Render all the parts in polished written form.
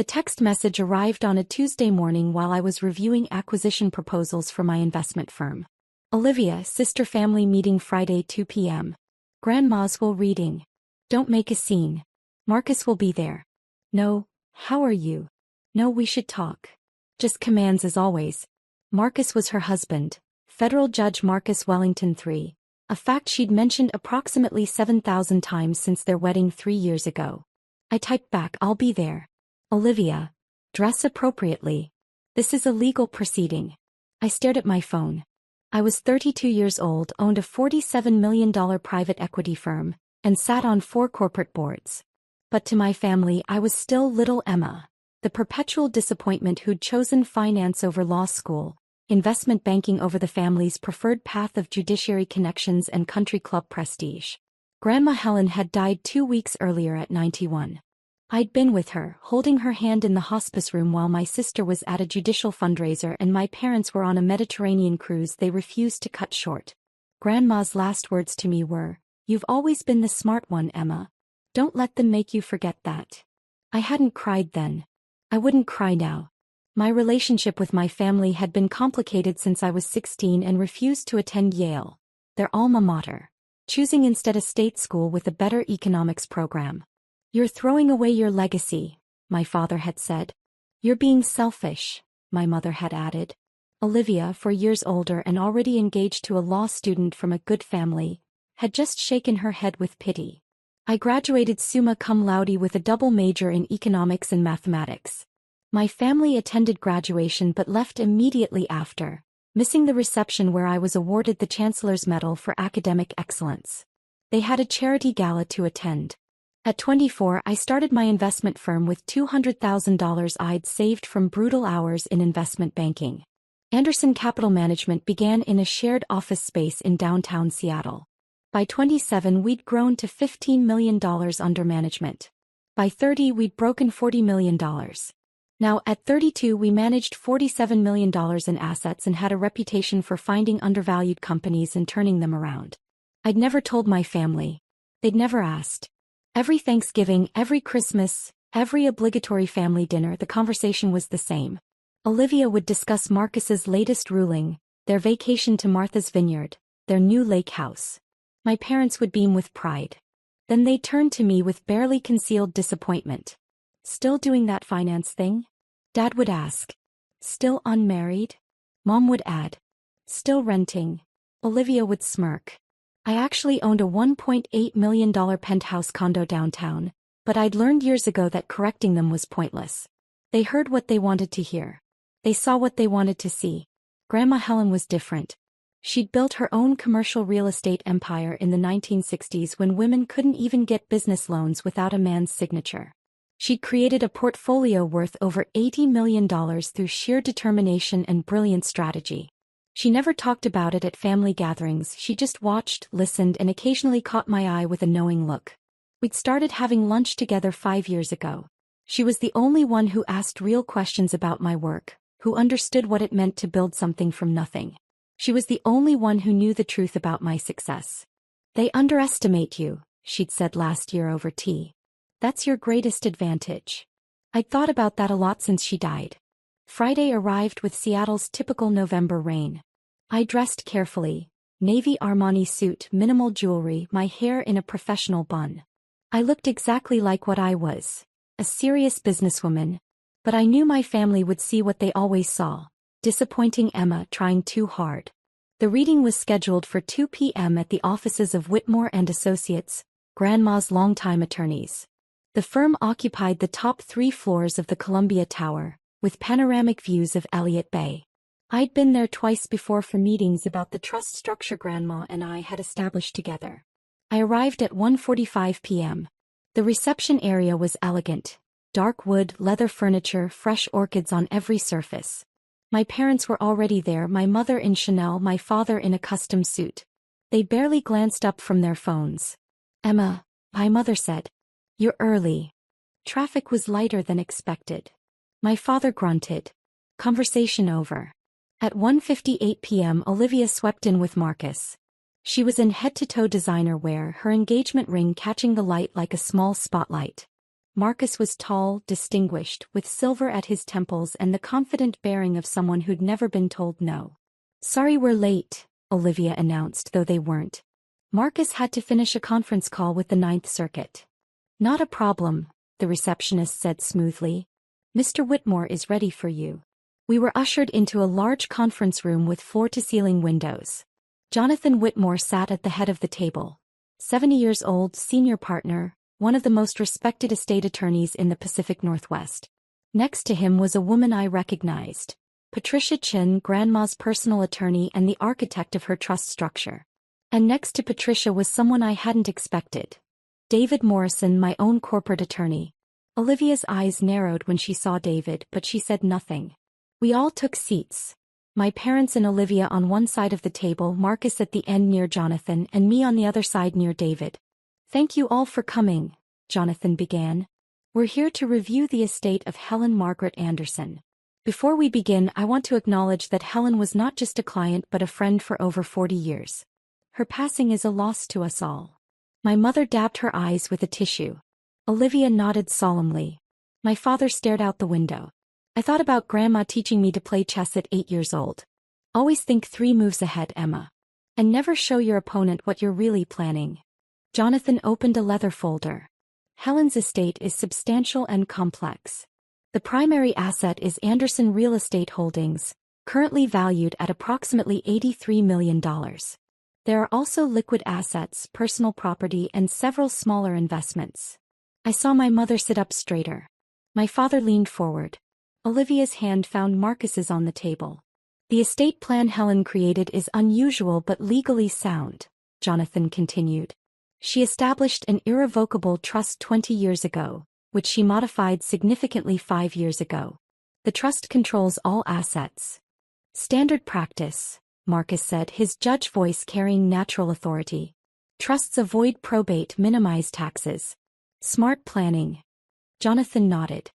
The text message arrived on a Tuesday morning while I was reviewing acquisition proposals for my investment firm. Olivia, sister family meeting Friday 2 p.m. Grandma's will reading. Don't make a scene. Marcus will be there. No, how are you? No, we should talk. Just commands as always. Marcus was her husband, federal judge Marcus Wellington III, a fact she'd mentioned approximately 7,000 times since their wedding 3 years ago. I typed back, I'll be there. Olivia, dress appropriately. This is a legal proceeding. I stared at my phone. I was 32 years old, owned a $47 million private equity firm, and sat on 4 corporate boards. But to my family I was still little Emma, the perpetual disappointment who'd chosen finance over law school, investment banking over the family's preferred path of judiciary connections and country club prestige. Grandma Helen had died 2 weeks earlier at 91. I'd been with her, holding her hand in the hospice room while my sister was at a judicial fundraiser and my parents were on a Mediterranean cruise they refused to cut short. Grandma's last words to me were, "You've always been the smart one, Emma. Don't let them make you forget that." I hadn't cried then. I wouldn't cry now. My relationship with my family had been complicated since I was 16 and refused to attend Yale, their alma mater, choosing instead a state school with a better economics program. "You're throwing away your legacy," my father had said. "You're being selfish," my mother had added. Olivia, 4 years older and already engaged to a law student from a good family, had just shaken her head with pity. I graduated summa cum laude with a double major in economics and mathematics. My family attended graduation but left immediately after, missing the reception where I was awarded the Chancellor's Medal for Academic Excellence. They had a charity gala to attend. At 24, I started my investment firm with $200,000 I'd saved from brutal hours in investment banking. Anderson Capital Management began in a shared office space in downtown Seattle. By 27, we'd grown to $15 million under management. By 30, we'd broken $40 million. Now, at 32, we managed $47 million in assets and had a reputation for finding undervalued companies and turning them around. I'd never told my family. They'd never asked. Every Thanksgiving, every Christmas, every obligatory family dinner, the conversation was the same. Olivia would discuss Marcus's latest ruling, their vacation to Martha's Vineyard, their new lake house. My parents would beam with pride. Then they'd turn to me with barely concealed disappointment. "Still doing that finance thing?" Dad would ask. "Still unmarried?" Mom would add. "Still renting?" Olivia would smirk. I actually owned a $1.8 million penthouse condo downtown, but I'd learned years ago that correcting them was pointless. They heard what they wanted to hear. They saw what they wanted to see. Grandma Helen was different. She'd built her own commercial real estate empire in the 1960s when women couldn't even get business loans without a man's signature. She'd created a portfolio worth over $80 million through sheer determination and brilliant strategy. She never talked about it at family gatherings, she just watched, listened, and occasionally caught my eye with a knowing look. We'd started having lunch together 5 years ago. She was the only one who asked real questions about my work, who understood what it meant to build something from nothing. She was the only one who knew the truth about my success. "They underestimate you," she'd said last year over tea. "That's your greatest advantage." I'd thought about that a lot since she died. Friday arrived with Seattle's typical November rain. I dressed carefully, navy Armani suit, minimal jewelry, my hair in a professional bun. I looked exactly like what I was, a serious businesswoman. But I knew my family would see what they always saw, disappointing Emma trying too hard. The reading was scheduled for 2 p.m. at the offices of Whitmore and Associates, Grandma's longtime attorneys. The firm occupied the top 3 floors of the Columbia Tower, with panoramic views of Elliott Bay. I'd been there twice before for meetings about the trust structure Grandma and I had established together. I arrived at 1:45 p.m. The reception area was elegant. Dark wood, leather furniture, fresh orchids on every surface. My parents were already there, my mother in Chanel, my father in a custom suit. They barely glanced up from their phones. "Emma," my mother said. "You're early." Traffic was lighter than expected. My father grunted. Conversation over. At 1:58 p.m. Olivia swept in with Marcus. She was in head-to-toe designer wear, her engagement ring catching the light like a small spotlight. Marcus was tall, distinguished, with silver at his temples and the confident bearing of someone who'd never been told no. "Sorry we're late," Olivia announced, though they weren't. Marcus had to finish a conference call with the Ninth Circuit. "Not a problem," the receptionist said smoothly. "Mr. Whitmore is ready for you." We were ushered into a large conference room with floor-to-ceiling windows. Jonathan Whitmore sat at the head of the table. 70 years old, senior partner, one of the most respected estate attorneys in the Pacific Northwest. Next to him was a woman I recognized, Patricia Chin, Grandma's personal attorney and the architect of her trust structure. And next to Patricia was someone I hadn't expected. David Morrison, my own corporate attorney. Olivia's eyes narrowed when she saw David, but she said nothing. We all took seats. My parents and Olivia on one side of the table, Marcus at the end near Jonathan, and me on the other side near David. "Thank you all for coming," Jonathan began. "We're here to review the estate of Helen Margaret Anderson. Before we begin, I want to acknowledge that Helen was not just a client but a friend for over 40 years. Her passing is a loss to us all." My mother dabbed her eyes with a tissue. Olivia nodded solemnly. My father stared out the window. "I thought about Grandma teaching me to play chess at 8 years old. Always think 3 moves ahead, Emma. And never show your opponent what you're really planning." Jonathan opened a leather folder. Helen's estate is substantial and complex. The primary asset is Anderson Real Estate Holdings, currently valued at approximately $83 million. There are also liquid assets, personal property, and several smaller investments. I saw my mother sit up straighter. My father leaned forward. Olivia's hand found Marcus's on the table. "The estate plan Helen created is unusual but legally sound," Jonathan continued. "She established an irrevocable trust 20 years ago, which she modified significantly 5 years ago. The trust controls all assets." "Standard practice," Marcus said, his judge voice carrying natural authority. "Trusts avoid probate, minimize taxes. Smart planning." Jonathan nodded.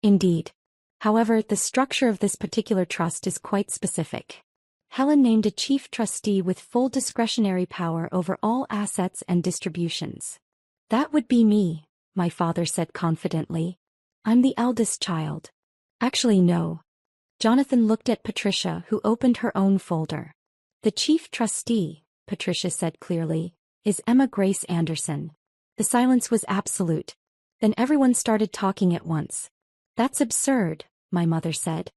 "Indeed. However, the structure of this particular trust is quite specific. Helen named a chief trustee with full discretionary power over all assets and distributions." "That would be me," my father said confidently. "I'm the eldest child." "Actually, no." Jonathan looked at Patricia, who opened her own folder. "The chief trustee," Patricia said clearly, "is Emma Grace Anderson." The silence was absolute. Then everyone started talking at once. "That's absurd," my mother said.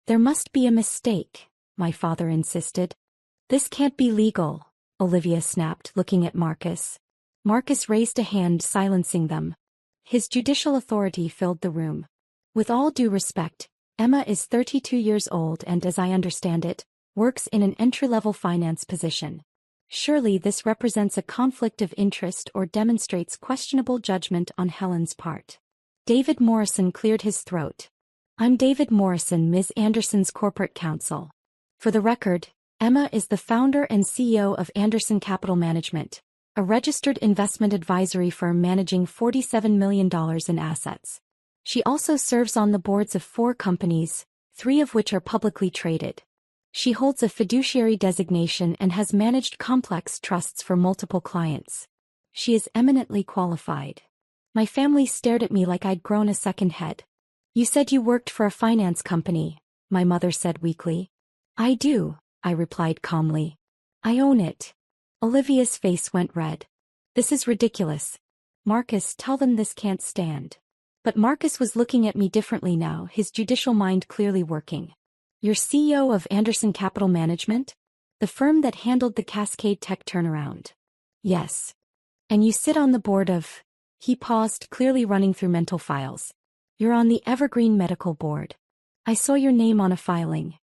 "There must be a mistake," my father insisted. "This can't be legal," Olivia snapped, looking at Marcus. Marcus raised a hand, silencing them. His judicial authority filled the room. "With all due respect, Emma is 32 years old and, as I understand it, works in an entry-level finance position. Surely this represents a conflict of interest or demonstrates questionable judgment on Helen's part." David Morrison cleared his throat. "I'm David Morrison, Ms. Anderson's corporate counsel. For the record, Emma is the founder and CEO of Anderson Capital Management, a registered investment advisory firm managing $47 million in assets. She also serves on the boards of 4 companies, 3 of which are publicly traded. She holds a fiduciary designation and has managed complex trusts for multiple clients. She is eminently qualified." My family stared at me like I'd grown a second head. "You said you worked for a finance company," my mother said weakly. "I do," I replied calmly. "I own it." Olivia's face went red. "This is ridiculous. Marcus, tell them this can't stand." But Marcus was looking at me differently now, his judicial mind clearly working. "You're CEO of Anderson Capital Management? The firm that handled the Cascade Tech turnaround?" "Yes." "And you sit on the board of—" He paused, clearly running through mental files. "You're on the Evergreen Medical Board. I saw your name on a filing."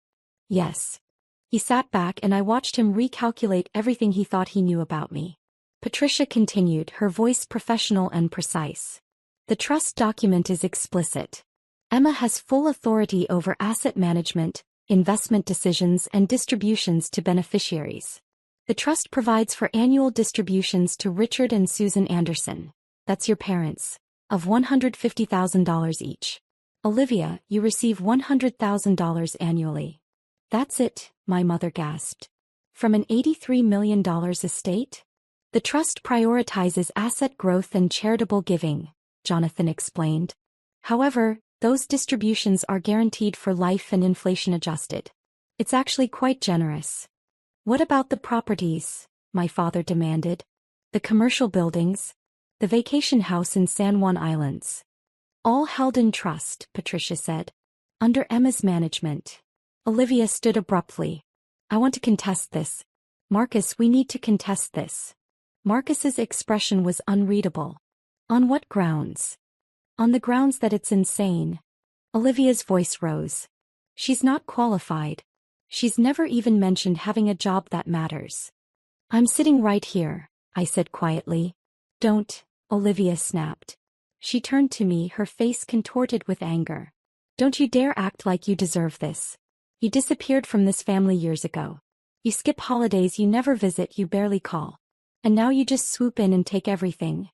"Yes." He sat back and I watched him recalculate everything he thought he knew about me. Patricia continued, her voice professional and precise. "The trust document is explicit. Emma has full authority over asset management, investment decisions and distributions to beneficiaries. The trust provides for annual distributions to Richard and Susan Anderson, that's your parents, of $150,000 each. Olivia, you receive $100,000 annually." "That's it," my mother gasped. "From an $83 million estate?" "The trust prioritizes asset growth and charitable giving," Jonathan explained. However, those distributions are guaranteed for life and inflation adjusted. It's actually quite generous. What about the properties? My father demanded. The commercial buildings? The vacation house in San Juan Islands? All held in trust, Patricia said. Under Emma's management. Olivia stood abruptly. I want to contest this. Marcus, we need to contest this. Marcus's expression was unreadable. On what grounds? On the grounds that it's insane. Olivia's voice rose. She's not qualified. She's never even mentioned having a job that matters. I'm sitting right here, I said quietly. Don't, Olivia snapped. She turned to me, her face contorted with anger. Don't you dare act like you deserve this. You disappeared from this family years ago. You skip holidays, you never visit, you barely call. And now you just swoop in and take everything.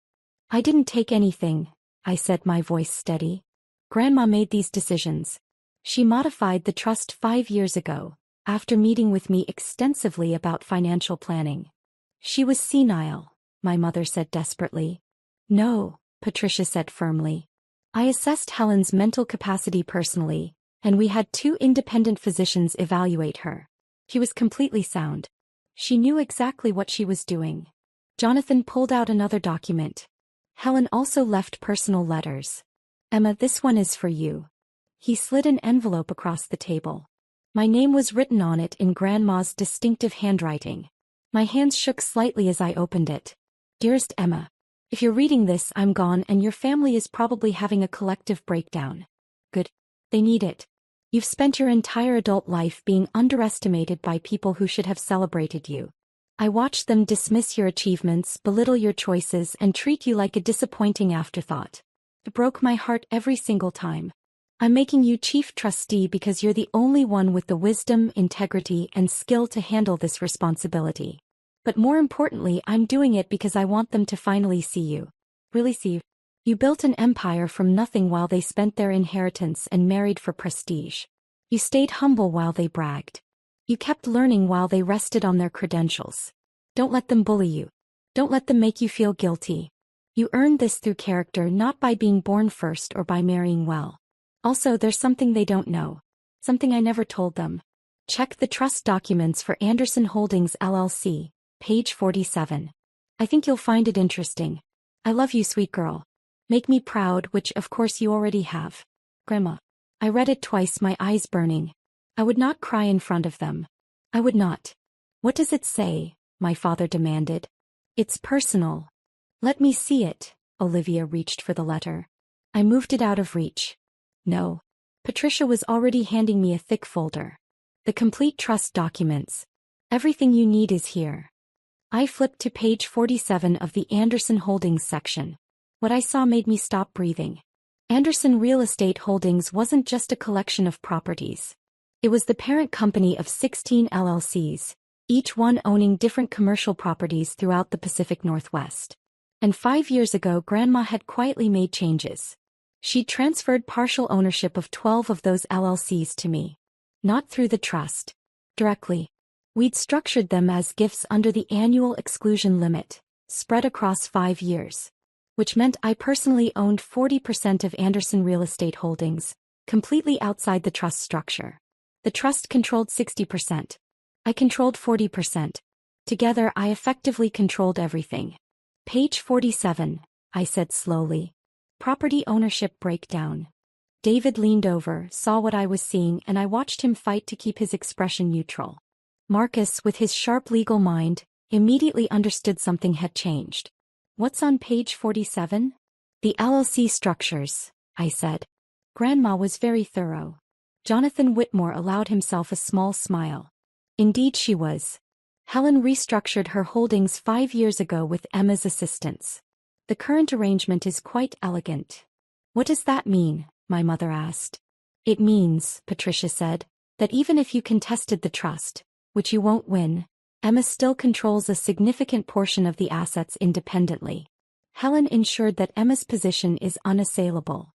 I didn't take anything, I said, my voice steady. Grandma made these decisions. She modified the trust 5 years ago, after meeting with me extensively about financial planning. She was senile, my mother said desperately. No, Patricia said firmly. I assessed Helen's mental capacity personally, and we had 2 independent physicians evaluate her. She was completely sound. She knew exactly what she was doing. Jonathan pulled out another document. Helen also left personal letters. Emma, this one is for you. He slid an envelope across the table. My name was written on it in Grandma's distinctive handwriting. My hands shook slightly as I opened it. Dearest Emma, if you're reading this, I'm gone and your family is probably having a collective breakdown. Good. They need it. You've spent your entire adult life being underestimated by people who should have celebrated you. I watched them dismiss your achievements, belittle your choices, and treat you like a disappointing afterthought. It broke my heart every single time. I'm making you chief trustee because you're the only one with the wisdom, integrity, and skill to handle this responsibility. But more importantly, I'm doing it because I want them to finally see you. Really see you. You built an empire from nothing while they spent their inheritance and married for prestige. You stayed humble while they bragged. You kept learning while they rested on their credentials. Don't let them bully you. Don't let them make you feel guilty. You earned this through character, not by being born first or by marrying well. Also, there's something they don't know. Something I never told them. Check the trust documents for Anderson Holdings LLC, page 47. I think you'll find it interesting. I love you, sweet girl. Make me proud, which of course you already have. Grandma. I read it twice, my eyes burning. I would not cry in front of them. I would not. What does it say? My father demanded. It's personal. Let me see it. Olivia reached for the letter. I moved it out of reach. No. Patricia was already handing me a thick folder. The complete trust documents. Everything you need is here. I flipped to page 47 of the Anderson Holdings section. What I saw made me stop breathing. Anderson Real Estate Holdings wasn't just a collection of properties. It was the parent company of 16 LLCs, each one owning different commercial properties throughout the Pacific Northwest. And 5 years ago, Grandma had quietly made changes. She transferred partial ownership of 12 of those LLCs to me. Not through the trust. Directly. We'd structured them as gifts under the annual exclusion limit, spread across 5 years. Which meant I personally owned 40% of Anderson Real Estate Holdings, completely outside the trust structure. The trust controlled 60%. I controlled 40%. Together, I effectively controlled everything. Page 47, I said slowly. Property ownership breakdown. David leaned over, saw what I was seeing, and I watched him fight to keep his expression neutral. Marcus, with his sharp legal mind, immediately understood something had changed. What's on page 47? The LLC structures, I said. Grandma was very thorough. Jonathan Whitmore allowed himself a small smile. Indeed she was. Helen restructured her holdings 5 years ago with Emma's assistance. The current arrangement is quite elegant. What does that mean? My mother asked. It means, Patricia said, that even if you contested the trust, which you won't win, Emma still controls a significant portion of the assets independently. Helen ensured that Emma's position is unassailable.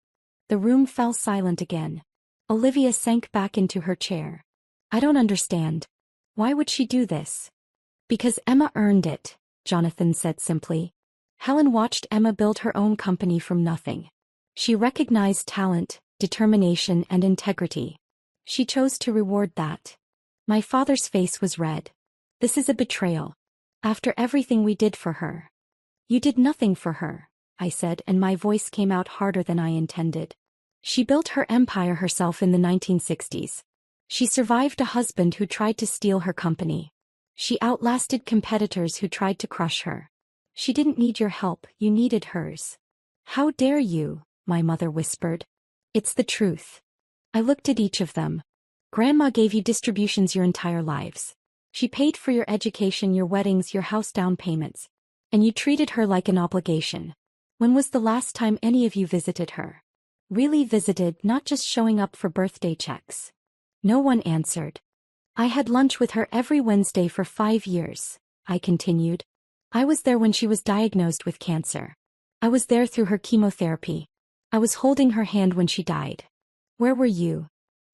The room fell silent again. Olivia sank back into her chair. I don't understand. Why would she do this? Because Emma earned it, Jonathan said simply. Helen watched Emma build her own company from nothing. She recognized talent, determination, and integrity. She chose to reward that. My father's face was red. This is a betrayal. After everything we did for her. You did nothing for her, I said, and my voice came out harder than I intended. She built her empire herself in the 1960s. She survived a husband who tried to steal her company. She outlasted competitors who tried to crush her. She didn't need your help, you needed hers. How dare you, my mother whispered. It's the truth. I looked at each of them. Grandma gave you distributions your entire lives. She paid for your education, your weddings, your house down payments. And you treated her like an obligation. When was the last time any of you visited her? Really visited, not just showing up for birthday checks. No one answered. I had lunch with her every Wednesday for 5 years, I continued. I was there when she was diagnosed with cancer. I was there through her chemotherapy. I was holding her hand when she died. Where were you?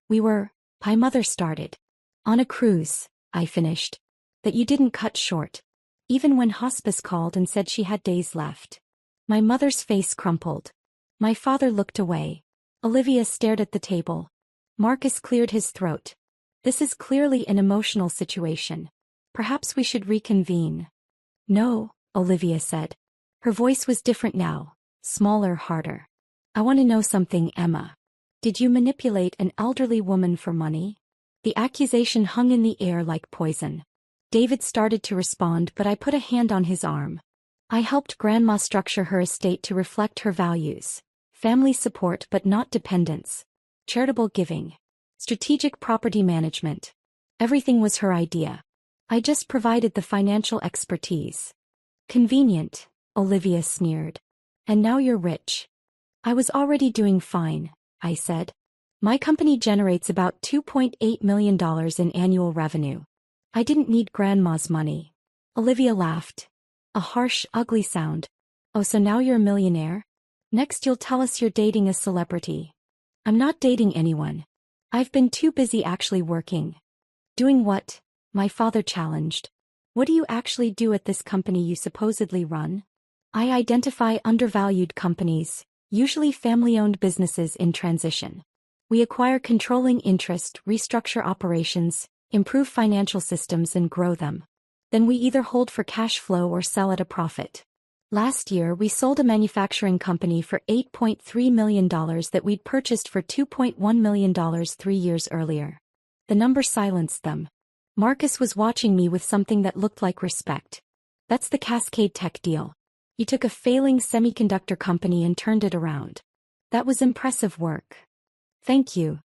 We were, my mother started. On a cruise, I finished. That you didn't cut short. Even when hospice called and said she had days left. My mother's face crumpled. My father looked away. Olivia stared at the table. Marcus cleared his throat. This is clearly an emotional situation. Perhaps we should reconvene. No, Olivia said. Her voice was different now, smaller, harder. I want to know something, Emma. Did you manipulate an elderly woman for money? The accusation hung in the air like poison. David started to respond, but I put a hand on his arm. I helped Grandma structure her estate to reflect her values. Family support but not dependence. Charitable giving. Strategic property management. Everything was her idea. I just provided the financial expertise. Convenient, Olivia sneered. And now you're rich. I was already doing fine, I said. My company generates about $2.8 million in annual revenue. I didn't need Grandma's money. Olivia laughed. A harsh, ugly sound. Oh, so now you're a millionaire? Next you'll tell us you're dating a celebrity. I'm not dating anyone. I've been too busy actually working. Doing what? My father challenged. What do you actually do at this company you supposedly run? I identify undervalued companies, usually family-owned businesses in transition. We acquire controlling interest, restructure operations, improve financial systems and grow them. Then we either hold for cash flow or sell at a profit. Last year we sold a manufacturing company for $8.3 million that we'd purchased for $2.1 million 3 years earlier. The number silenced them. Marcus was watching me with something that looked like respect. That's the Cascade Tech deal. You took a failing semiconductor company and turned it around. That was impressive work. Thank you.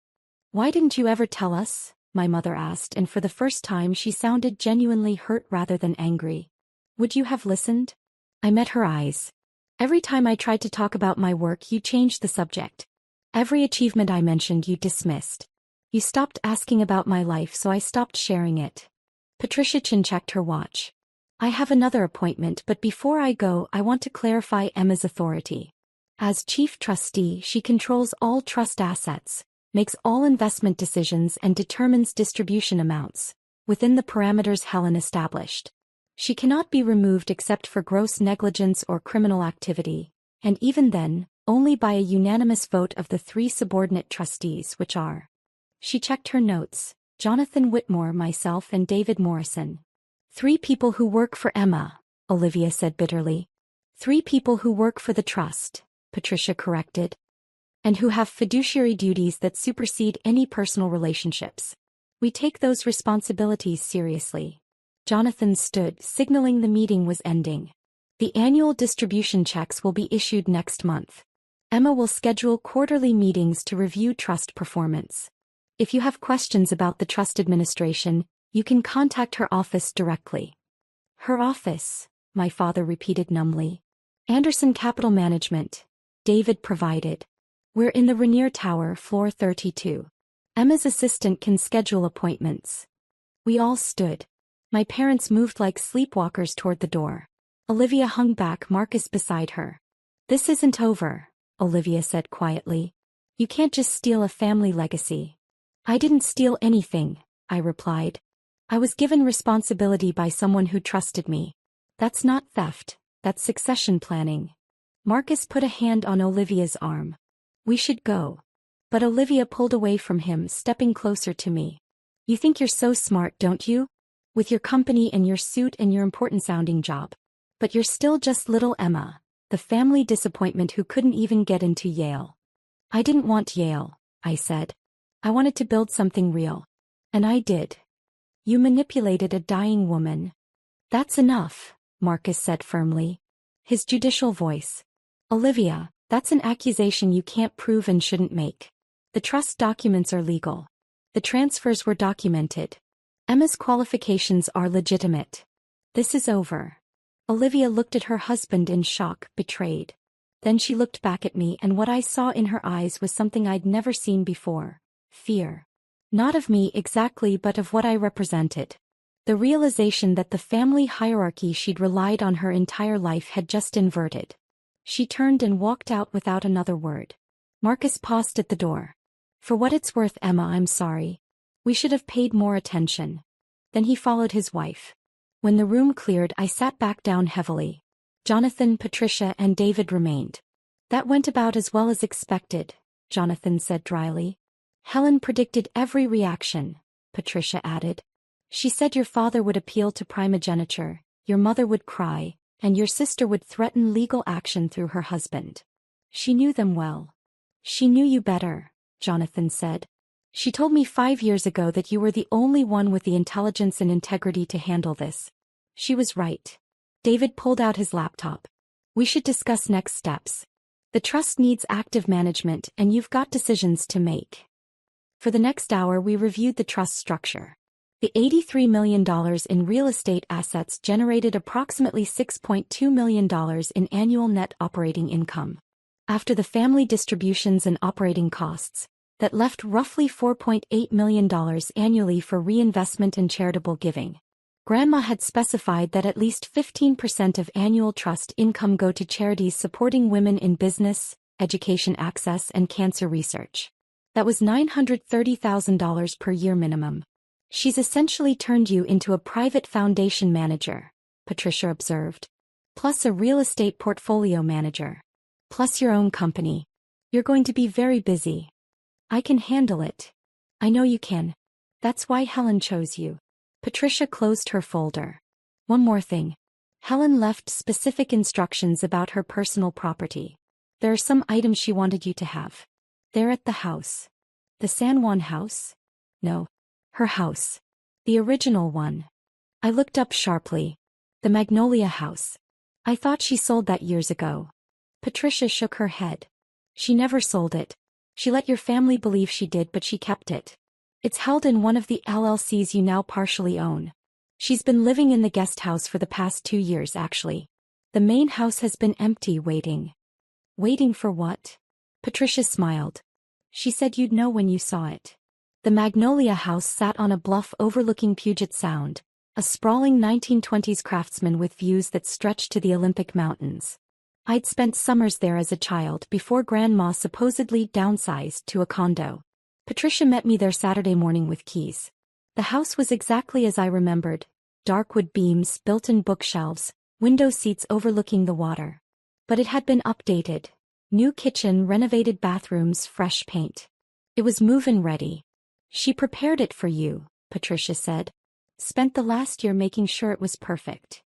Why didn't you ever tell us? My mother asked, and for the first time she sounded genuinely hurt rather than angry. Would you have listened? I met her eyes. Every time I tried to talk about my work, you changed the subject. Every achievement I mentioned, you dismissed. You stopped asking about my life, so I stopped sharing it. Patricia chin-checked her watch. I have another appointment, but before I go, I want to clarify Emma's authority. As chief trustee, she controls all trust assets, makes all investment decisions and determines distribution amounts, within the parameters Helen established. She cannot be removed except for gross negligence or criminal activity, and even then, only by a unanimous vote of the 3 subordinate trustees, which are. She checked her notes, Jonathan Whitmore, myself and David Morrison. 3 people who work for Emma, Olivia said bitterly. 3 people who work for the trust, Patricia corrected. And who have fiduciary duties that supersede any personal relationships. We take those responsibilities seriously. Jonathan stood, signaling the meeting was ending. The annual distribution checks will be issued next month. Emma will schedule quarterly meetings to review trust performance. If you have questions about the trust administration, you can contact her office directly. Her office, my father repeated numbly. Anderson Capital Management. David provided. We're in the Rainier Tower, floor 32. Emma's assistant can schedule appointments. We all stood. My parents moved like sleepwalkers toward the door. Olivia hung back, Marcus beside her. This isn't over, Olivia said quietly. You can't just steal a family legacy. I didn't steal anything, I replied. I was given responsibility by someone who trusted me. That's not theft, That's succession planning. Marcus put a hand on Olivia's arm. We should go. But Olivia pulled away from him, stepping closer to me. You think you're so smart, don't you? With your company and your suit and your important-sounding job. But you're still just little Emma, the family disappointment who couldn't even get into Yale. I didn't want Yale, I said. I wanted to build something real. And I did. You manipulated a dying woman. That's enough, Marcus said firmly. His judicial voice. Olivia, that's an accusation you can't prove and shouldn't make. The trust documents are legal. The transfers were documented. Emma's qualifications are legitimate. This is over. Olivia looked at her husband in shock, betrayed. Then she looked back at me, and what I saw in her eyes was something I'd never seen before. Fear. Not of me exactly, but of what I represented. The realization that the family hierarchy she'd relied on her entire life had just inverted. She turned and walked out without another word. Marcus paused at the door. For what it's worth, Emma, I'm sorry. We should have paid more attention. Then he followed his wife. When the room cleared, I sat back down heavily. Jonathan, Patricia, and David remained. That went about as well as expected, Jonathan said dryly. Helen predicted every reaction, Patricia added. She said your father would appeal to primogeniture, your mother would cry, and your sister would threaten legal action through her husband. She knew them well. She knew you better, Jonathan said. She told me 5 years ago that you were the only one with the intelligence and integrity to handle this. She was right. David pulled out his laptop. We should discuss next steps. The trust needs active management, and you've got decisions to make. For the next hour, we reviewed the trust structure. The $83 million in real estate assets generated approximately $6.2 million in annual net operating income. After the family distributions and operating costs, that left roughly $4.8 million annually for reinvestment and charitable giving. Grandma had specified that at least 15% of annual trust income go to charities supporting women in business, education access, and cancer research. That was $930,000 per year minimum. She's essentially turned you into a private foundation manager, Patricia observed. Plus a real estate portfolio manager. Plus your own company. You're going to be very busy. I can handle it. I know you can. That's why Helen chose you. Patricia closed her folder. One more thing. Helen left specific instructions about her personal property. There are some items she wanted you to have. They're at the house. The San Juan house? No. Her house. The original one. I looked up sharply. The Magnolia house. I thought she sold that years ago. Patricia shook her head. She never sold it. She let your family believe she did, but she kept it. It's held in one of the LLCs you now partially own. She's been living in the guest house for the past 2 years, actually. The main house has been empty, waiting. Waiting for what? Patricia smiled. She said you'd know when you saw it. The Magnolia house sat on a bluff overlooking Puget Sound, a sprawling 1920s craftsman with views that stretched to the Olympic Mountains. I'd spent summers there as a child before Grandma supposedly downsized to a condo. Patricia met me there Saturday morning with keys. The house was exactly as I remembered. Dark wood beams, built-in bookshelves, window seats overlooking the water. But it had been updated. New kitchen, renovated bathrooms, fresh paint. It was move-in ready. She prepared it for you, Patricia said. Spent the last year making sure it was perfect.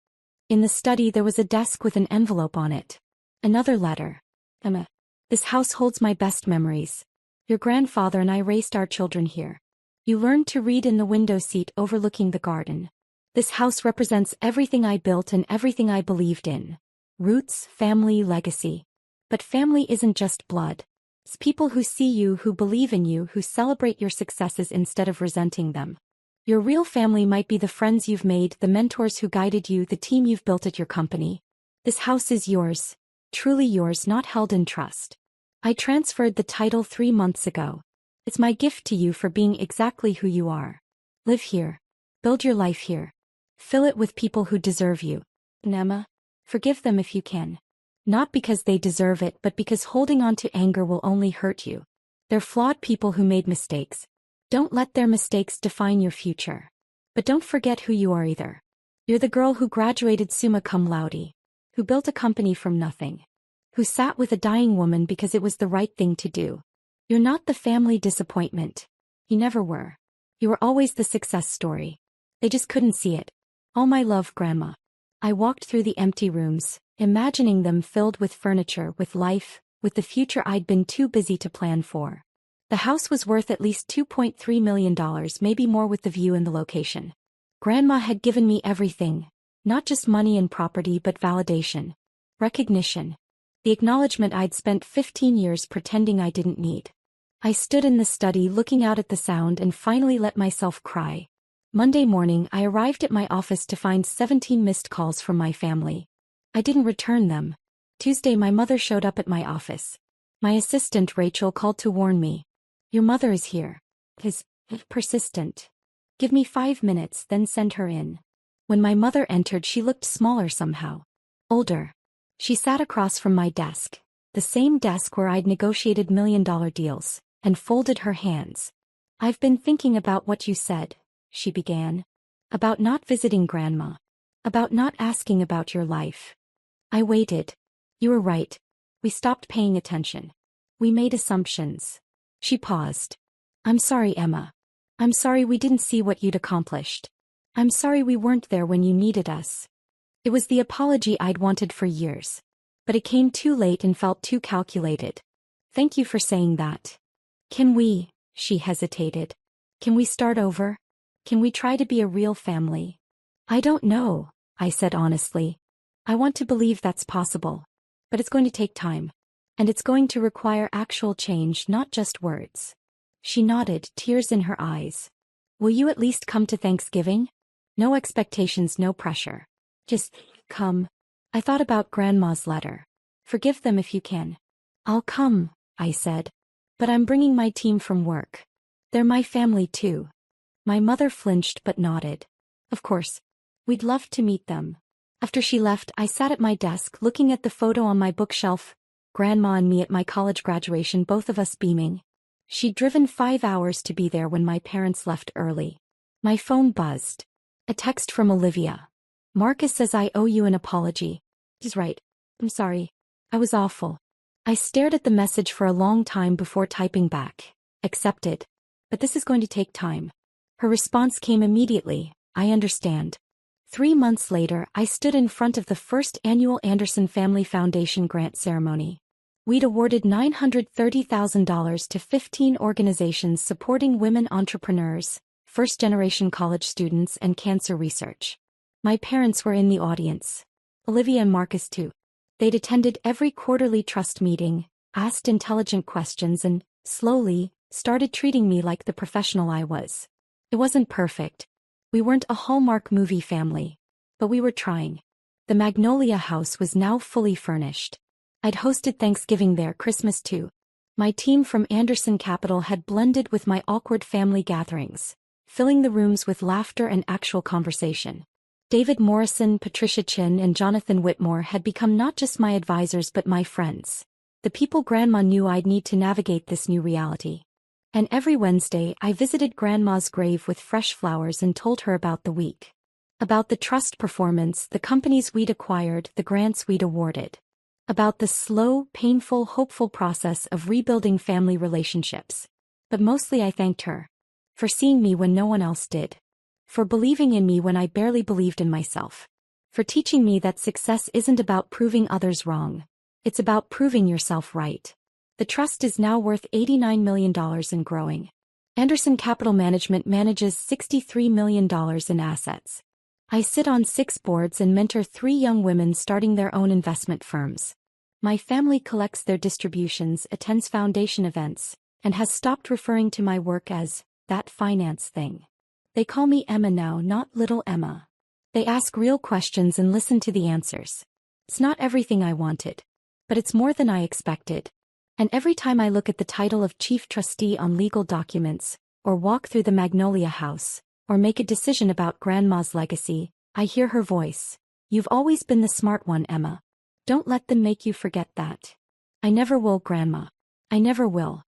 In the study there was a desk with an envelope on it. Another letter. Emma. This house holds my best memories. Your grandfather and I raised our children here. You learned to read in the window seat overlooking the garden. This house represents everything I built and everything I believed in. Roots, family, legacy. But family isn't just blood. It's people who see you, who believe in you, who celebrate your successes instead of resenting them. Your real family might be the friends you've made, the mentors who guided you, the team you've built at your company. This house is yours. Truly yours, not held in trust. I transferred the title 3 months ago. It's my gift to you for being exactly who you are. Live here. Build your life here. Fill it with people who deserve you. And Emma, forgive them if you can. Not because they deserve it, but because holding on to anger will only hurt you. They're flawed people who made mistakes. Don't let their mistakes define your future. But don't forget who you are either. You're the girl who graduated summa cum laude. who built a company from nothing, who sat with a dying woman because it was the right thing to do. You're not the family disappointment. You never were. You were always the success story. They just couldn't see it. All my love, Grandma. I walked through the empty rooms, imagining them filled with furniture, with life, with the future I'd been too busy to plan for. The house was worth at least $2.3 million, maybe more with the view and the location. Grandma had given me everything, not just money and property but validation, recognition, the acknowledgement I'd spent 15 years pretending I didn't need. I stood in the study looking out at the sound and finally let myself cry. Monday morning I arrived at my office to find 17 missed calls from my family. I didn't return them. Tuesday my mother showed up at my office. My assistant Rachel called to warn me. Your mother is here. Is persistent. Give me 5 minutes, then send her in. When my mother entered she looked smaller somehow. Older. She sat across from my desk, the same desk where I'd negotiated million-dollar deals, and folded her hands. I've been thinking about what you said, she began. About not visiting Grandma. About not asking about your life. I waited. You were right. We stopped paying attention. We made assumptions. She paused. I'm sorry, Emma. I'm sorry we didn't see what you'd accomplished. I'm sorry we weren't there when you needed us. It was the apology I'd wanted for years. But it came too late and felt too calculated. Thank you for saying that. Can we, she hesitated. Can we start over? Can we try to be a real family? I don't know, I said honestly. I want to believe that's possible. But it's going to take time. And it's going to require actual change, not just words. She nodded, tears in her eyes. Will you at least come to Thanksgiving? No expectations, no pressure. Just come. I thought about Grandma's letter. Forgive them if you can. I'll come, I said. But I'm bringing my team from work. They're my family too. My mother flinched but nodded. Of course. We'd love to meet them. After she left, I sat at my desk looking at the photo on my bookshelf. Grandma and me at my college graduation, both of us beaming. She'd driven 5 hours to be there when my parents left early. My phone buzzed. A text from Olivia. Marcus says I owe you an apology. He's right. I'm sorry. I was awful. I stared at the message for a long time before typing back. Accepted. But this is going to take time. Her response came immediately. I understand. 3 months later, I stood in front of the first annual Anderson Family Foundation grant ceremony. We'd awarded $930,000 to 15 organizations supporting women entrepreneurs, first-generation college students, and cancer research. My parents were in the audience. Olivia and Marcus too. They'd attended every quarterly trust meeting, asked intelligent questions and, slowly, started treating me like the professional I was. It wasn't perfect. We weren't a Hallmark movie family. But we were trying. The Magnolia House was now fully furnished. I'd hosted Thanksgiving there, Christmas too. My team from Anderson Capital had blended with my awkward family gatherings, filling the rooms with laughter and actual conversation. David Morrison, Patricia Chin, and Jonathan Whitmore had become not just my advisors but my friends. The people Grandma knew I'd need to navigate this new reality. And every Wednesday I visited Grandma's grave with fresh flowers and told her about the week. About the trust performance, the companies we'd acquired, the grants we'd awarded. About the slow, painful, hopeful process of rebuilding family relationships. But mostly I thanked her. For seeing me when no one else did. For believing in me when I barely believed in myself. For teaching me that success isn't about proving others wrong. It's about proving yourself right. The trust is now worth $89 million and growing. Anderson Capital Management manages $63 million in assets. I sit on 6 boards and mentor 3 young women starting their own investment firms. My family collects their distributions, attends foundation events, and has stopped referring to my work as that finance thing. They call me Emma now, not little Emma. They ask real questions and listen to the answers. It's not everything I wanted. But it's more than I expected. And every time I look at the title of Chief Trustee on legal documents, or walk through the Magnolia House, or make a decision about Grandma's legacy, I hear her voice. You've always been the smart one, Emma. Don't let them make you forget that. I never will, Grandma. I never will.